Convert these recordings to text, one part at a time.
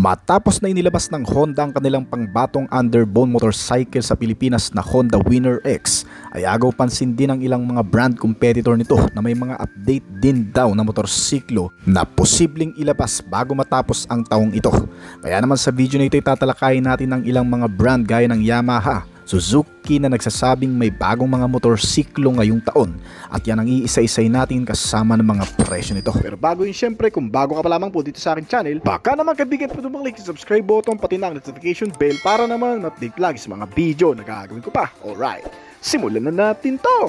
Matapos na inilabas ng Honda ang kanilang pangbatong underbone motorcycle sa Pilipinas na Honda Winner X, ay agaw pansin din ang ilang mga brand competitor nito na may mga update din daw na motorsiklo na posibleng ilabas bago matapos ang taong ito. Kaya naman sa video na ito ay tatalakayin natin ang ilang mga brand gaya ng Yamaha, Suzuki na nagsasabing may bagong mga motorsiklo ngayong taon at yan ang iisa-isay natin kasama ng mga presyo nito. Pero bago yun, syempre kung bago ka pa lamang po dito sa aking channel, baka naman kaibigan po mag-click sa subscribe button pati na ang notification bell para naman update lagi sa mga video na gagawin ko pa. Alright, simulan na natin to!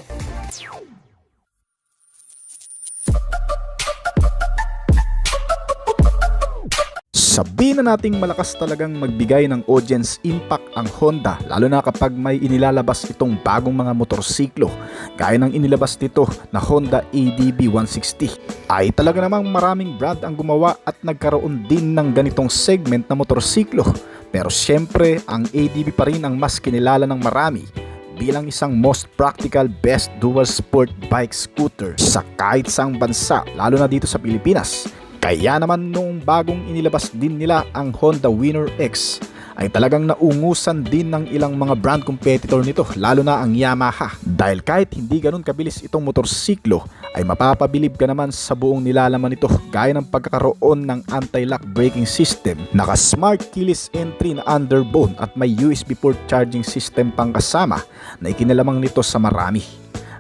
Sabihin na nating malakas talagang magbigay ng audience impact ang Honda, lalo na kapag may inilalabas itong bagong mga motorsiklo gaya ng inilabas nito na Honda ADB 160. Ay talaga namang maraming brand ang gumawa at nagkaroon din ng ganitong segment na motorsiklo. Pero syempre ang ADB pa rin ang mas kinilala ng marami bilang isang most practical best dual sport bike scooter sa kahit saang bansa, lalo na dito sa Pilipinas. Kaya naman noong bagong inilabas din nila ang Honda Winner X ay talagang naungusan din ng ilang mga brand competitor nito, lalo na ang Yamaha. Dahil kahit hindi ganun kabilis itong motorsiklo ay mapapabilib ka naman sa buong nilalaman nito gaya ng pagkakaroon ng anti-lock braking system, naka-smart keyless entry na underbone at may USB port charging system pang kasama na ikinalamang nito sa marami.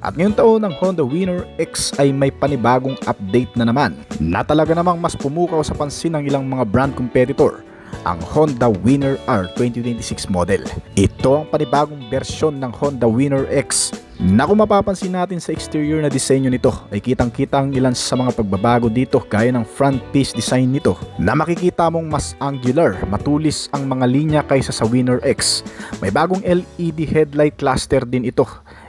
At ngayong taon ng Honda Winner X ay may panibagong update na naman na talaga namang mas pumukaw sa pansin ng ilang mga brand competitor, ang Honda Winner R 2026 model. Ito ang panibagong bersyon ng Honda Winner X na kung mapapansin natin sa exterior na disenyo nito ay kitang-kita ang ilan sa mga pagbabago dito gaya ng front face design nito na makikita mong mas angular, matulis ang mga linya kaysa sa Winner X. May bagong LED headlight cluster din ito.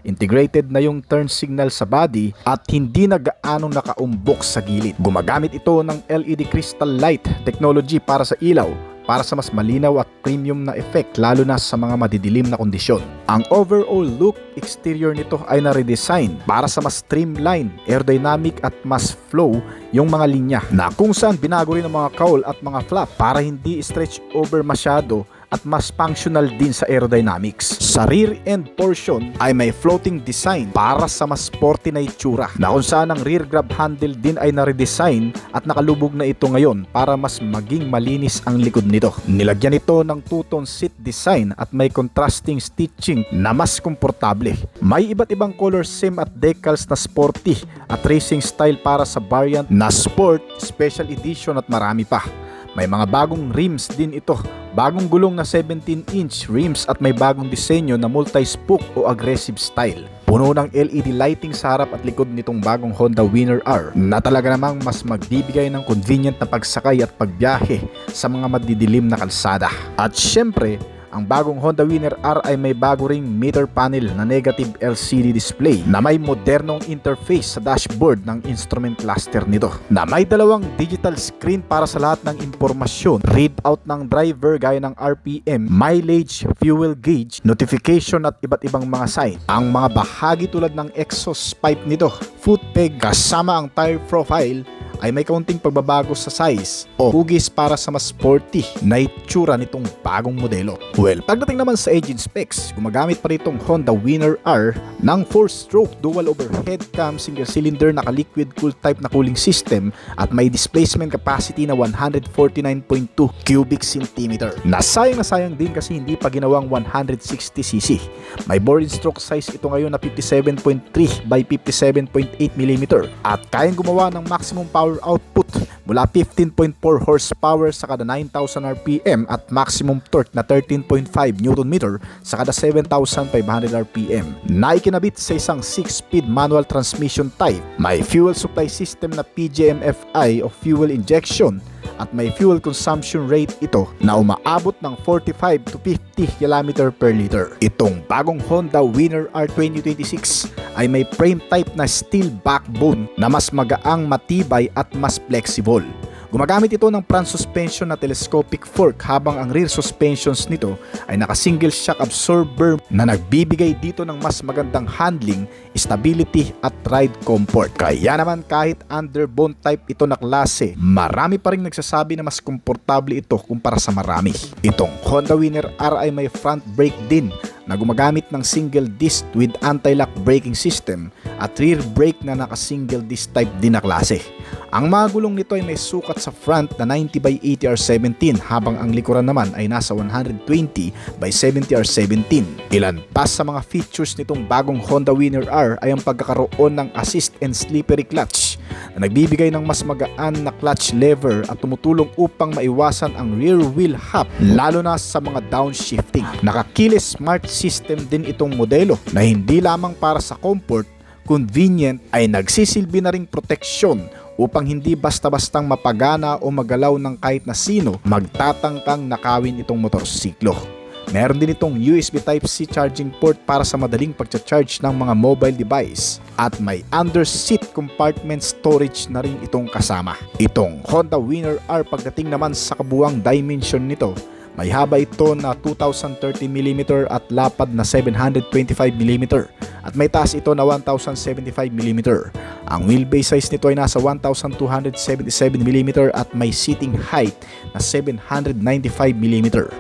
Integrated na yung turn signal sa body at hindi na gaanong nakaumbok sa gilid. Gumagamit ito ng LED crystal light technology para sa ilaw, para sa mas malinaw at premium na effect lalo na sa mga madidilim na kondisyon. Ang overall look exterior nito ay na-redesign para sa mas streamline, aerodynamic at mas flow yung mga linya, na kung saan binago rin ang mga cowl at mga flap para hindi stretch over masyado at mas functional din sa aerodynamics. Sa rear end portion ay may floating design para sa mas sporty na itsura, na kung saan ang rear grab handle din ay na-redesign at nakalubog na ito ngayon para mas maging malinis ang likod nito. Nilagyan ito ng two-tone seat design at may contrasting stitching na mas komportable. May iba't ibang color scheme at decals na sporty at racing style para sa variant na sport, special edition at marami pa. May mga bagong rims din ito, bagong gulong na 17-inch rims at may bagong disenyo na multi-spoke o aggressive style. Puno ng LED lighting sa harap at likod nitong bagong Honda Winner R na talaga namang mas magbibigay ng convenient na pagsakay at pagbiyahe sa mga madidilim na kalsada. At syempre, ang bagong Honda Winner R ay may bago ring meter panel na negative LCD display na may modernong interface sa dashboard ng instrument cluster nito, na may dalawang digital screen para sa lahat ng impormasyon, readout ng driver gaya ng RPM, mileage, fuel gauge, notification at iba't ibang mga sign. Ang mga bahagi tulad ng exhaust pipe nito, foot peg kasama ang tire profile ay may kaunting pagbabago sa size o hugis para sa mas sporty na itsura nitong bagong modelo. Well, pagdating naman sa engine specs, gumagamit pa ritong Honda Winner R ng 4-stroke dual overhead cam single cylinder naka-liquid cool type na cooling system at may displacement capacity na 149.2 cubic centimeter. Nasayang din kasi hindi pa ginawang 160cc. May bore and stroke size ito ngayon na 57.3 by 57.8 mm at kayang gumawa ng maximum power output mula 15.4 horsepower sa kada 9,000 RPM at maximum torque na 13.5 Nm sa kada 7,500 RPM. Na ikinabit sa isang 6-speed manual transmission type. May fuel supply system na PGM-FI o fuel injection at may fuel consumption rate ito na umaabot ng 45 to 50 km per liter. Itong bagong Honda Winner R 2026 ay may frame type na steel backbone na mas magaang, matibay at mas flexible. Gumagamit ito ng front suspension na telescopic fork habang ang rear suspensions nito ay naka-single shock absorber na nagbibigay dito ng mas magandang handling, stability at ride comfort. Kaya naman kahit underbone type ito na klase, marami pa rin nagsasabi na mas komportable ito kumpara sa marami. Itong Honda Winner R ay may front brake din na gumagamit ng single disc with anti-lock braking system at rear brake na naka-single disc type din na klase. Ang mga gulong nito ay may sukat sa front na 90/80R17 habang ang likuran naman ay nasa 120/70R17. Ilan pa sa mga features nitong bagong Honda Winner R ay ang pagkakaroon ng assist and slippery clutch na nagbibigay ng mas magaan na clutch lever at tumutulong upang maiwasan ang rear wheel hop lalo na sa mga downshifting. Naka-keyless smart system din itong modelo na hindi lamang para sa comfort, convenient ay nagsisilbi na ring proteksyon upang hindi basta-bastang mapagana o magalaw ng kahit na sino magtatangkang nakawin itong motorsiklo. Meron din itong USB Type-C charging port para sa madaling pagcha-charge ng mga mobile device at may under-seat compartment storage na rin itong kasama. Itong Honda Winner R pagdating naman sa kabuuang dimension nito, may haba ito na 2030mm at lapad na 725mm at may taas ito na 1075mm. Ang wheelbase size nito ay nasa 1277mm at may seating height na 795mm.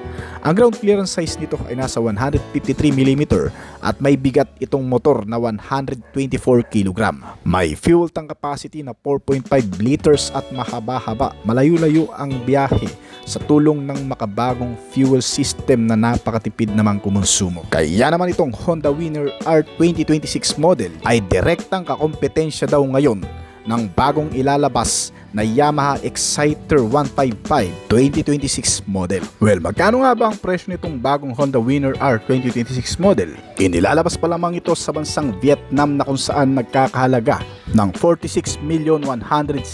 Ang ground clearance size nito ay nasa 153mm at may bigat itong motor na 124kg. May fuel tank capacity na 4.5 liters at mahaba-haba. Malayo-layo ang biyahe sa tulong ng makabagong fuel system na napakatipid namang kumonsumo. Kaya naman itong Honda Winner R 2026 model ay direktang kakompetensya daw ngayon ng bagong ilalabas na Yamaha Exciter 155 2026 model. Well, magkano nga ba ang presyo nitong bagong Honda Winner R 2026 model? Inilalabas pa lamang ito sa bansang Vietnam na kung saan nagkakahalaga ng 46,160,000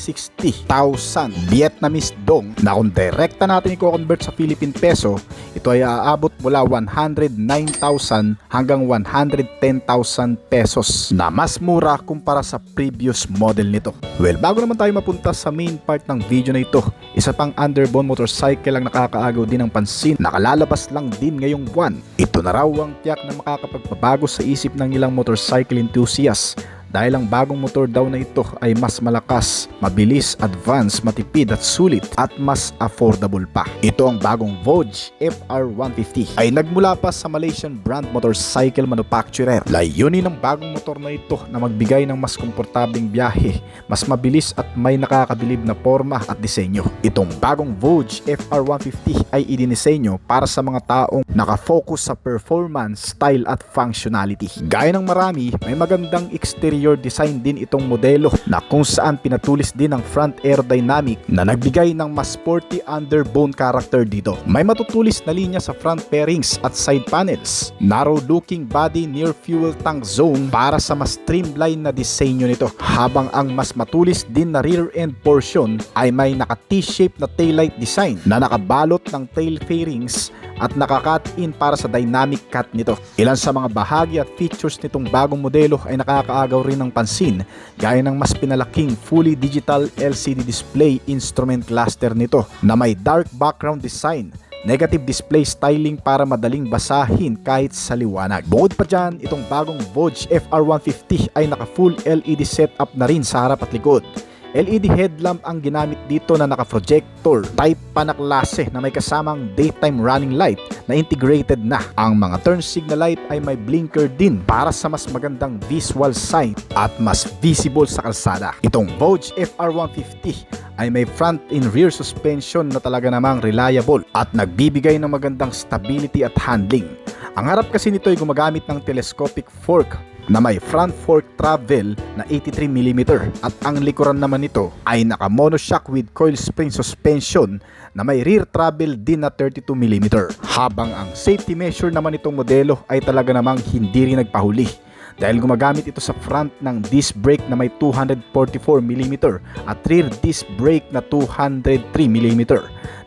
Vietnamese dong na kung direkta natin i-convert sa Philippine peso, ito ay aabot mula 109,000 hanggang 110,000 pesos na mas mura kumpara sa previous model nito. Well, bago naman tayo mapunta sa main part ng video na ito, isa pang underbone motorcycle ang nakakaagaw din ng pansin. Nakalalabas lang din ngayong buwan. Ito na raw ang tiyak na makakapagpabago sa isip ng ilang motorcycle enthusiasts dahil ang bagong motor daw na ito ay mas malakas, mabilis, advanced, matipid at sulit at mas affordable pa. Ito ang bagong Vogue FR150 ay nagmula pa sa Malaysian brand motorcycle manufacturer. Layunin ng bagong motor na ito na magbigay ng mas komportabling biyahe, mas mabilis at may nakakabilib na forma at disenyo. Itong bagong Vogue FR150 ay idinisenyo para sa mga taong nakafocus sa performance, style at functionality. Gaya ng marami, may magandang exterior design din itong modelo na kung saan pinatulis din ang front aerodynamic na nagbigay ng mas sporty underbone character dito. May matutulis na linya sa front fairings at side panels. Narrow looking body near fuel tank zone para sa mas streamline na disenyo nito, habang ang mas matulis din na rear end portion ay may naka T-shape na taillight design na nakabalot ng tail fairings at naka-cut in para sa dynamic cut nito. Ilan sa mga bahagi at features nitong bagong modelo ay nakakaagaw rin ng pansin, gaya ng mas pinalaking fully digital LCD display instrument cluster nito na may dark background design, negative display styling para madaling basahin kahit sa liwanag. Bukod pa dyan, itong bagong Vogue FR150 ay naka full LED setup na rin sa harap at likod. LED headlamp ang ginamit dito na naka-projector type pa na klase na may kasamang daytime running light na integrated na. Ang mga turn signal light ay may blinker din para sa mas magandang visual sight at mas visible sa kalsada. Itong Vogue FR150 ay may front and rear suspension na talaga namang reliable at nagbibigay ng magandang stability at handling. Ang harap kasi nito ay gumagamit ng telescopic fork na may front fork travel na 83mm at ang likuran naman nito ay naka monoshock with coil spring suspension na may rear travel din na 32mm. Habang ang safety measure naman itong modelo ay talaga namang hindi rin nagpahuli dahil gumagamit ito sa front ng disc brake na may 244mm at rear disc brake na 203mm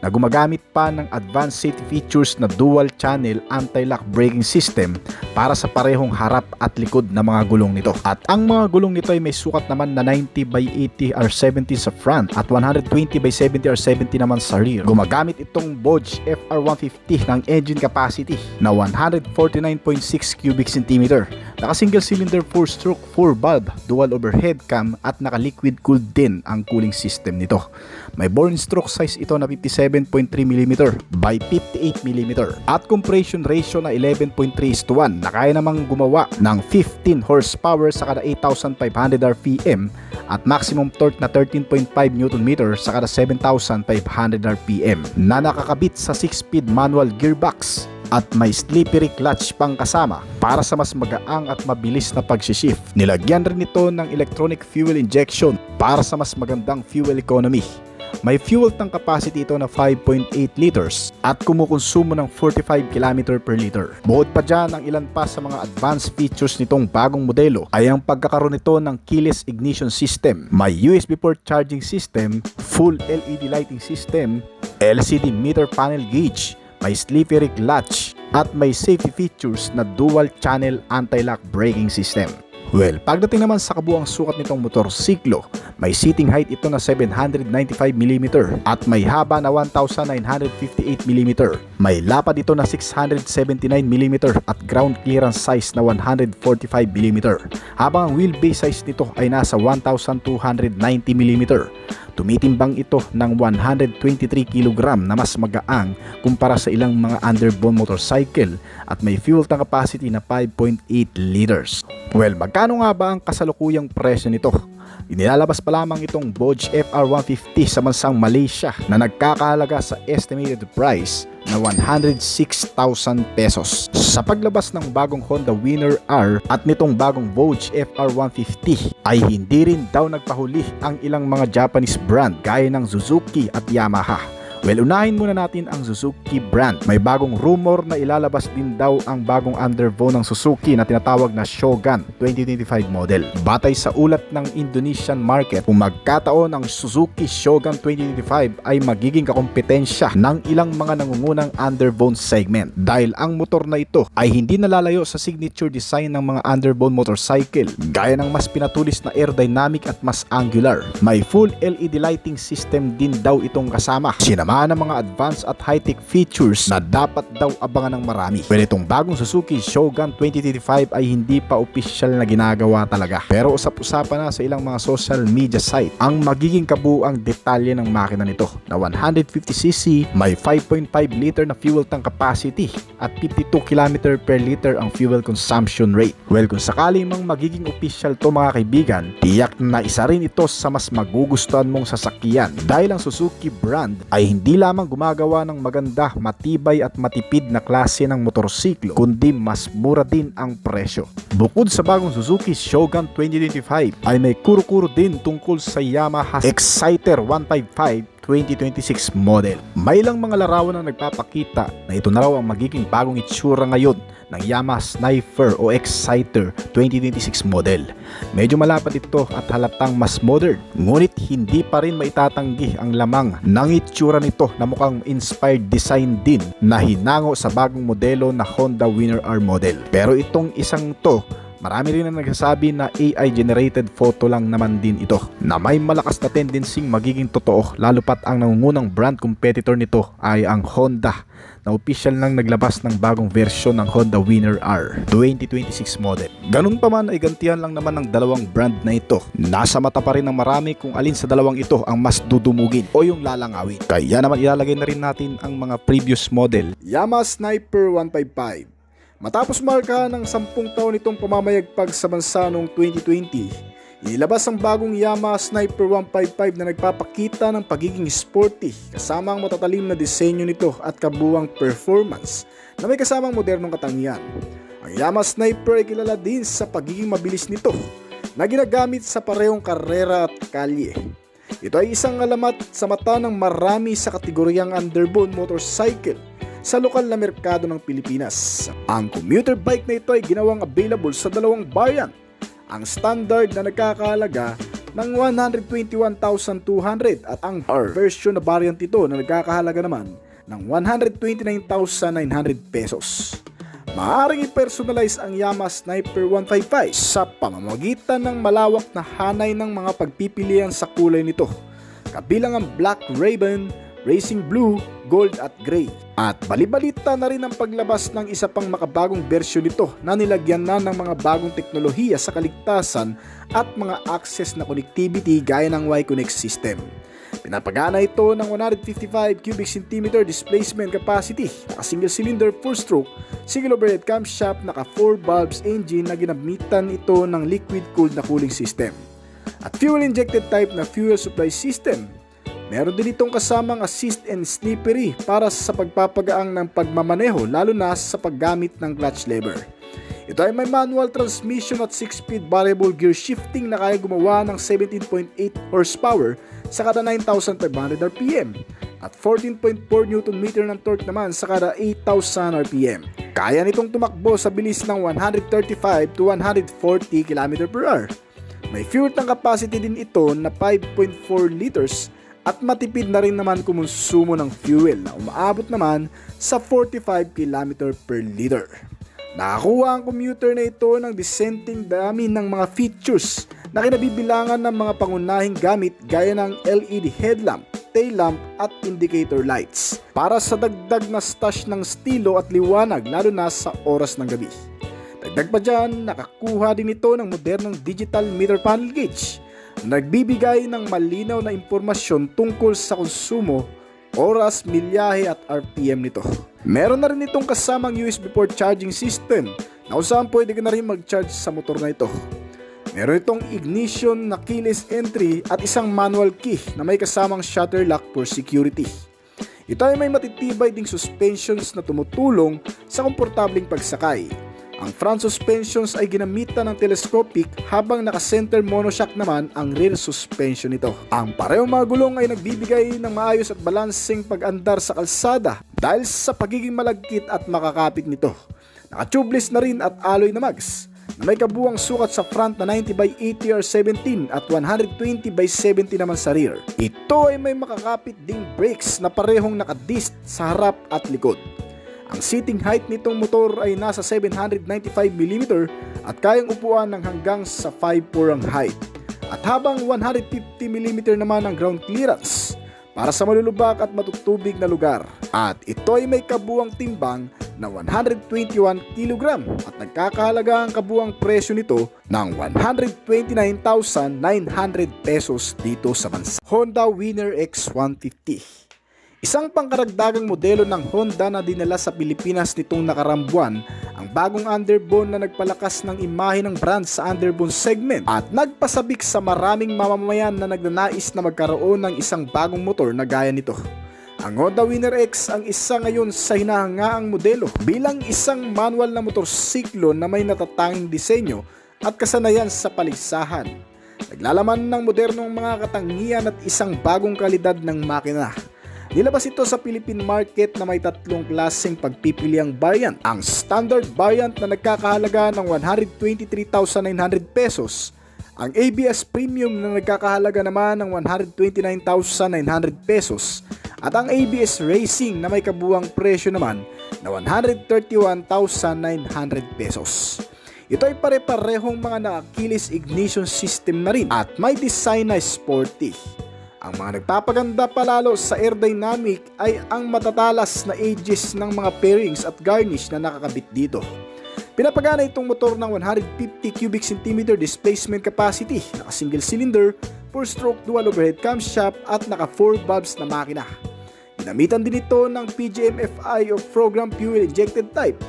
na gumagamit pa ng advanced safety features na dual channel anti-lock braking system para sa parehong harap at likod na mga gulong nito. At ang mga gulong nito ay may sukat naman na 90/80 R70 sa front at 120/70 R70 naman sa rear. Gumagamit itong Bosch FR150 ng engine capacity na 149.6 cubic centimeter. Naka single cylinder 4-stroke 4-valve dual overhead cam at naka liquid cooled din ang cooling system nito. May bore stroke size ito na 57.3mm by 58mm at compression ratio na 11.3:1 na kaya namang gumawa ng 15 horsepower sa kada 8,500 RPM at maximum torque na 13.5 Nm sa kada 7,500 RPM na nakakabit sa 6-speed manual gearbox at may slippery clutch pang kasama para sa mas magaang at mabilis na pagsishift. Nilagyan rin ito ng electronic fuel injection para sa mas magandang fuel economy. May fuel tank capacity ito na 5.8 liters at kumukonsumo ng 45 km per liter. Bukod pa dyan, ang ilan pa sa mga advanced features nitong bagong modelo ay ang pagkakaroon nito ng keyless ignition system, may USB port charging system, full LED lighting system, LCD meter panel gauge, may slippery clutch at may safety features na dual channel anti-lock braking system. Well, pagdating naman sa kabuang sukat nitong motorsiklo, may seating height ito na 795mm at may haba na 1958mm. May lapad ito na 679mm at ground clearance size na 145mm. Habang ang wheelbase size nito ay nasa 1290mm. Tumitimbang ito ng 123 kg na mas magaang kumpara sa ilang mga underbone motorcycle at may fuel tank capacity na 5.8 liters. Well, magkano nga ba ang kasalukuyang presyo nito? Inilalabas pa lamang itong Bosch FR150 sa bansang Malaysia na nagkakahalaga sa estimated price na 106,000 pesos. Sa paglabas ng bagong Honda Winner R at nitong bagong Bosch FR150 ay hindi rin daw nagpahuli ang ilang mga Japanese brand gaya ng Suzuki at Yamaha. Well, unahin muna natin ang Suzuki brand. May bagong rumor na ilalabas din daw ang bagong underbone ng Suzuki na tinatawag na Shogun 2025 model. Batay sa ulat ng Indonesian market, kung magkataon ang Suzuki Shogun 2025 ay magiging kakompetensya ng ilang mga nangungunang underbone segment dahil ang motor na ito ay hindi nalalayo sa signature design ng mga underbone motorcycle gaya ng mas pinatulis na aerodynamic at mas angular. May full LED lighting system din daw itong kasama. Sinama ng mga advanced at high-tech features na dapat daw abangan ng marami. Well, itong bagong Suzuki Shogun 2025 ay hindi pa official na ginagawa talaga. Pero usap-usapan na sa ilang mga social media site ang magiging kabuuang detalye ng makina nito na 150cc, may 5.5 liter na fuel tank capacity at 52 km per liter ang fuel consumption rate. Well, kung sakali mang magiging official to mga kaibigan, tiyak na isa rin ito sa mas magugustuhan mong sasakyan dahil ang Suzuki brand ay hindi lamang gumagawa ng maganda, matibay at matipid na klase ng motorsiklo, kundi mas mura din ang presyo. Bukod sa bagong Suzuki Shogun 2025 ay may kuro-kuro din tungkol sa Yamaha Exciter 155 2026 model. May ilang mga larawan na nagpapakita na ito na raw ang magiging bagong itsura ngayon ng Yamaha Sniper o Exciter 2026 model. Medyo malapad ito at halatang mas modern, ngunit hindi pa rin maitatanggi ang lamang ng itsura nito na mukhang inspired design din na hinango sa bagong modelo na Honda Winner R model. Pero itong isang to, marami rin ang nagsasabi na AI generated photo lang naman din ito na may malakas na tendensing magiging totoo, lalo pat ang nangungunang brand competitor nito ay ang Honda na official nang naglabas ng bagong version ng Honda Winner R 2026 model. Ganun pa man ay gantihan lang naman ng dalawang brand na ito. Nasa mata pa rin ng marami kung alin sa dalawang ito ang mas dudumugin o yung lalangawin. Kaya naman ilalagay na rin natin ang mga previous model. Yamaha Sniper 155. Matapos marka ng 10 taon itong pamamayagpag sa bansa noong 2020, inilabas ang bagong Yamaha Sniper 155 na nagpapakita ng pagiging sporty kasama ang matatalim na disenyo nito at kabuwang performance na may kasamang modernong katangian. Ang Yamaha Sniper ay kilala din sa pagiging mabilis nito na ginagamit sa parehong karera at kalye. Ito ay isang alamat sa mata ng marami sa kategoryang underbone motorcycle sa lokal na merkado ng Pilipinas. Ang commuter bike na ito ay ginawang available sa dalawang variant. Ang standard na nagkakahalaga ng 121,200 at ang R version na variant ito na nagkakahalaga naman ng 129,900 pesos. Maaaring i-personalize ang Yamaha Sniper 155 sa pamamagitan ng malawak na hanay ng mga pagpipilian sa kulay nito, kabilang ang Black Raven, Racing Blue, Gold at Gray. At balibalita na rin ang paglabas ng isa pang makabagong bersyon nito na nilagyan na ng mga bagong teknolohiya sa kaligtasan at mga access na connectivity gaya ng Y-Connect system. Pinapagana ito ng 155 cubic centimeter displacement capacity, naka-single cylinder 4-stroke, single overhead camshaft, naka 4 valves engine na ginamitan ito ng liquid-cooled na cooling system. At fuel-injected type na fuel supply system. Meron din itong kasamang assist and slippery para sa pagpapagaang ng pagmamaneho lalo na sa paggamit ng clutch lever. Ito ay may manual transmission at 6-speed variable gear shifting na kaya gumawa ng 17.8 horsepower sa kada 9,500 RPM at 14.4 Nm ng torque naman sa kada 8,000 RPM. Kaya nitong tumakbo sa bilis ng 135 to 140 km/h. May fuel tank capacity din ito na 5.4 liters at matipid na rin naman kumonsumo ng fuel na umaabot naman sa 45 km/liter. Nakakuha ang commuter na ito ng dissenting dami ng mga features na kinabibilangan ng mga pangunahing gamit gaya ng LED headlamp, tail lamp at indicator lights para sa dagdag na stash ng estilo at liwanag lalo na sa oras ng gabi. Dagdag pa dyan, nakakuha din ito ng modernong digital meter panel gauge na nagbibigay ng malinaw na impormasyon tungkol sa konsumo, oras, milyahe at RPM nito. Meron na rin itong kasamang USB port charging system na kung saan pwede ka na rin mag-charge sa motor na ito. Meron itong ignition na keyless entry at isang manual key na may kasamang shutter lock for security. Ito ay may matitibay ding suspensions na tumutulong sa komportabling pagsakay. Ang front suspensions ay ginamitan ng telescopic habang naka-center monoshock naman ang rear suspension nito. Ang parehong mga gulong ay nagbibigay ng maayos at balanseng pag-andar sa kalsada dahil sa pagiging malagkit at makakapit nito. Naka-tubeless na rin at alloy na mags na may kabuuang sukat sa front na 90/80 R17 at 120/70 naman sa rear. Ito ay may makakapit ding brakes na parehong naka-disc sa harap at likod. Ang seating height nitong motor ay nasa 795mm at kayang upuan ng hanggang sa 5'4" ang height. At habang 150mm naman ang ground clearance para sa malulubak at matutubig na lugar. At ito ay may kabuuang timbang na 121 kg at nagkakahalaga ang kabuuang presyo nito ng 129,900 pesos dito sa bansa. Honda Winner X150. Isang pangkaragdagang modelo ng Honda na dinala sa Pilipinas nitong nakarang buwan, ang bagong underbone na nagpalakas ng imahe ng brand sa underbone segment at nagpasabik sa maraming mamamayan na nagnanais na magkaroon ng isang bagong motor na gaya nito. Ang Honda Winner X ang isa ngayon sa hinahangaang modelo bilang isang manual na motorsiklo na may natatanging disenyo at kasanayan sa paligsahan. Naglalaman ng modernong mga katangian at isang bagong kalidad ng makina. Nilabas ito sa Philippine market na may tatlong klaseng pagpipiliang variant. Ang standard variant na nagkakahalaga ng 123,900 pesos. Ang ABS Premium na nagkakahalaga naman ng 129,900 pesos. At ang ABS Racing na may kabuuang presyo naman na 131,900 pesos. Ito ay pare-parehong mga nakakilis ignition system na rin at may design na sporty. Ang mga nagpapaganda palalo sa aerodynamic ay ang matatalas na edges ng mga pairings at garnish na nakakabit dito. Pinapagana itong motor ng 150 cubic centimeter displacement capacity, naka single cylinder, 4-stroke dual overhead camshaft at naka 4 valves na makina. Ginamitan din ito ng PGM-FI o Program Fuel Injected Type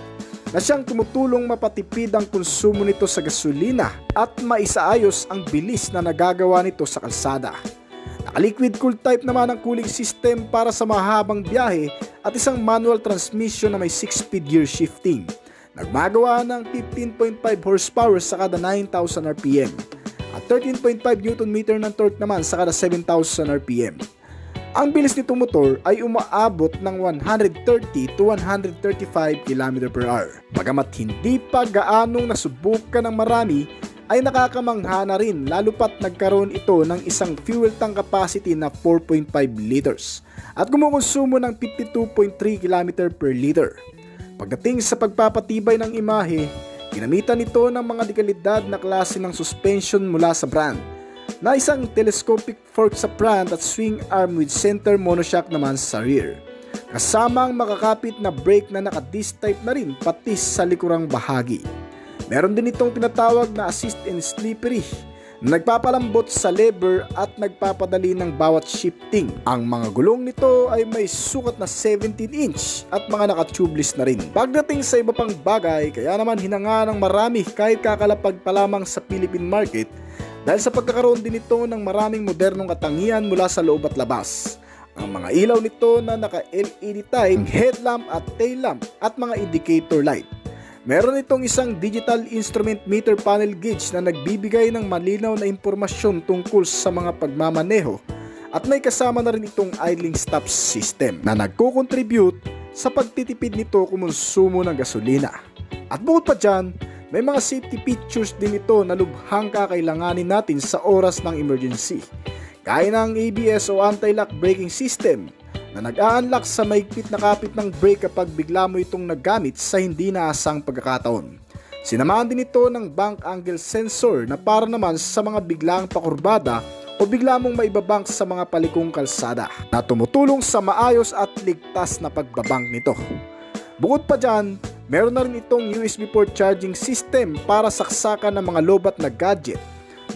na siyang tumutulong mapatipid ang konsumo nito sa gasolina at maisaayos ang bilis na nagagawa nito sa kalsada. Naka-liquid cooled type naman ang cooling system para sa mahabang biyahe at isang manual transmission na may 6-speed gear shifting. Nagmagawa ng 15.5 horsepower sa kada 9,000 RPM at 13.5 Nm ng torque naman sa kada 7,000 RPM. Ang bilis nitong motor ay umaabot ng 130 to 135 km per hour. Bagamat hindi pa gaanong nasubukan ng marami, ay nakakamangha na rin lalo pat nagkaroon ito ng isang fuel tank capacity na 4.5 liters at kumukonsumo ng 52.3 km per liter. Pagdating sa pagpapatibay ng imahe, ginamitan ito ng mga dekalidad na klase ng suspension mula sa brand, na isang telescopic fork sa front at swing arm with center monoshock naman sa rear. Kasama ang makakapit na brake na naka-disc type na rin pati sa likurang bahagi. Meron din itong tinatawag na assist and slippery na nagpapalambot sa lever at nagpapadali ng bawat shifting. Ang mga gulong nito ay may sukat na 17-inch at mga naka-tubeless na rin. Pagdating sa iba pang bagay, kaya naman hinanga ng marami kahit kakalapag pa lamang sa Philippine market dahil sa pagkakaroon din ito ng maraming modernong katangian mula sa loob at labas. Ang mga ilaw nito na naka-LED type, headlamp at tail lamp at mga indicator light. Meron itong isang digital instrument meter panel gauge na nagbibigay ng malinaw na impormasyon tungkol sa mga pagmamaneho at may kasama na rin itong idling stop system na nagko-contribute sa pagtitipid nito kumonsumo ng gasolina. At bukod pa dyan, may mga safety features din ito na lubhang kakailanganin natin sa oras ng emergency, gaya ng ABS o anti-lock braking system na nag-a-unlock sa maigpit na kapit ng brake kapag bigla mo itong naggamit sa hindi naasang pagkakataon. Sinamahan din ito ng bank angle sensor na para naman sa mga biglang pakurbada o bigla mong maibabank sa mga palikong kalsada na tumutulong sa maayos at ligtas na pagbabank nito. Bukod pa dyan, meron na rin itong USB port charging system para saksakan ng mga lobat na gadget,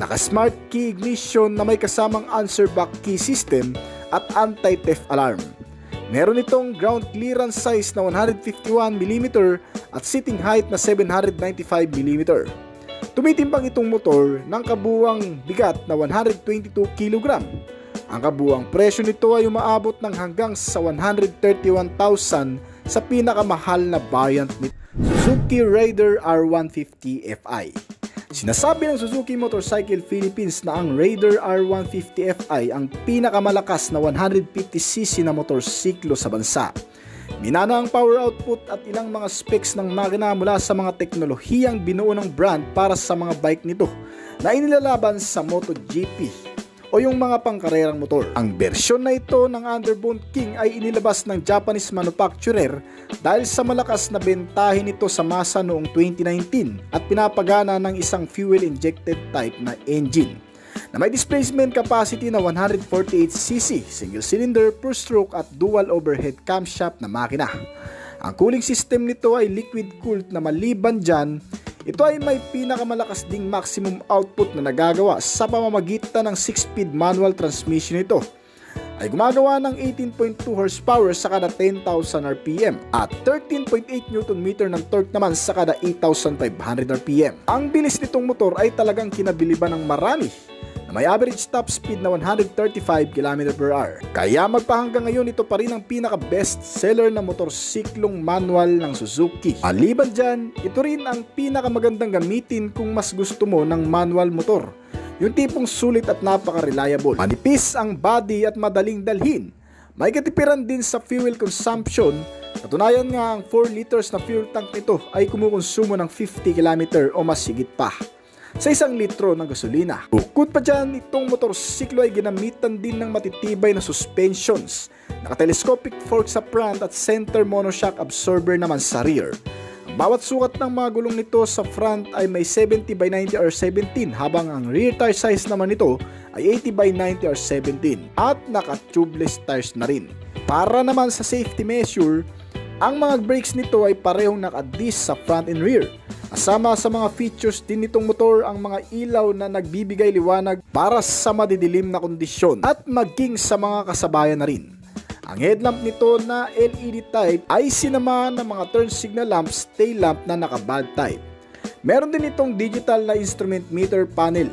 naka-smart key ignition na may kasamang answer back key system at anti-theft alarm. Meron itong ground clearance size na 151mm at sitting height na 795mm. Tumitimbang itong motor ng kabuuang bigat na 122 kg. Ang kabuuang presyo nito ay umaabot ng hanggang sa 131,000 sa pinakamahal na variant ni Suzuki Raider R150 Fi. Sinasabi ng Suzuki Motorcycle Philippines na ang Raider R150 Fi ang pinakamalakas na 150cc na motorsiklo sa bansa. Minana ang power output at ilang mga specs ng makina mula sa mga teknolohiyang binuo ng brand para sa mga bike nito na inilalaban sa MotoGP o yung mga pangkarerang motor. Ang bersyon na ito ng Underbone King ay inilabas ng Japanese manufacturer dahil sa malakas na bentahe nito sa masa noong 2019 at pinapagana ng isang fuel-injected type na engine na may displacement capacity na 148cc, single cylinder, per stroke at dual overhead camshaft na makina. Ang cooling system nito ay liquid-cooled na maliban dyan, ito ay may pinakamalakas ding maximum output na nagagawa sa pamamagitan ng 6-speed manual transmission nito. Ay gumagawa ng 18.2 horsepower sa kada 10,000 RPM at 13.8 Nm ng torque naman sa kada 8,500 RPM. Ang bilis nitong motor ay talagang kinabiliban ng marami na may average top speed na 135 km per hour. Kaya magpahanggang ngayon ito pa rin ang pinaka-best seller na motorsiklong manual ng Suzuki. Maliban dyan, ito rin ang pinakamagandang gamitin kung mas gusto mo ng manual motor. Yung tipong sulit at napaka-reliable. Manipis ang body at madaling dalhin. May katipiran din sa fuel consumption. Katunayan nga ang 4 liters na fuel tank nito ay kumukonsumo ng 50 km o mas higit pa sa 1 litro ng gasolina. Bukod pa dyan, itong motorsiklo ay ginamitan din ng matitibay na suspensions, naka-telescopic fork sa front at center monoshock absorber naman sa rear. Ang bawat sukat ng mga gulong nito sa front ay may 70x90 or 17 habang ang rear tire size naman nito ay 80x90 or 17 at naka-tubeless tires na rin. Para naman sa safety measure, ang mga brakes nito ay parehong naka-disc sa front and rear. Kasama sa mga features din nitong motor ang mga ilaw na nagbibigay liwanag para sa madidilim na kondisyon at maging sa mga kasabayan na rin. Ang headlamp nito na LED type ay sinamahan ng mga turn signal lamps, tail lamp na naka-bulb type. Meron din itong digital na instrument meter panel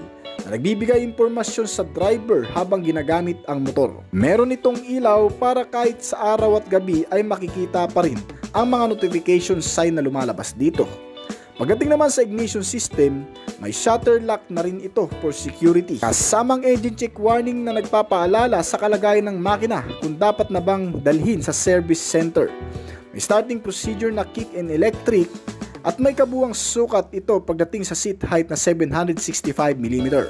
na nagbibigay impormasyon sa driver habang ginagamit ang motor. Meron itong ilaw para kahit sa araw at gabi ay makikita pa rin ang mga notification sign na lumalabas dito. Pagdating naman sa ignition system, may shutter lock na rin ito for security. Kasamang engine check warning na nagpapaalala sa kalagayan ng makina kung dapat na bang dalhin sa service center. May starting procedure na kick and electric at may kabuuang sukat ito pagdating sa seat height na 765mm.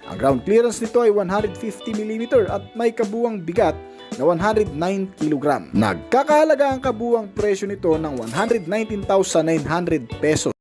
Ang ground clearance nito ay 150mm at may kabuuang bigat na 109kg. Nagkakahalaga ang kabuuang presyo nito ng 119,900 pesos.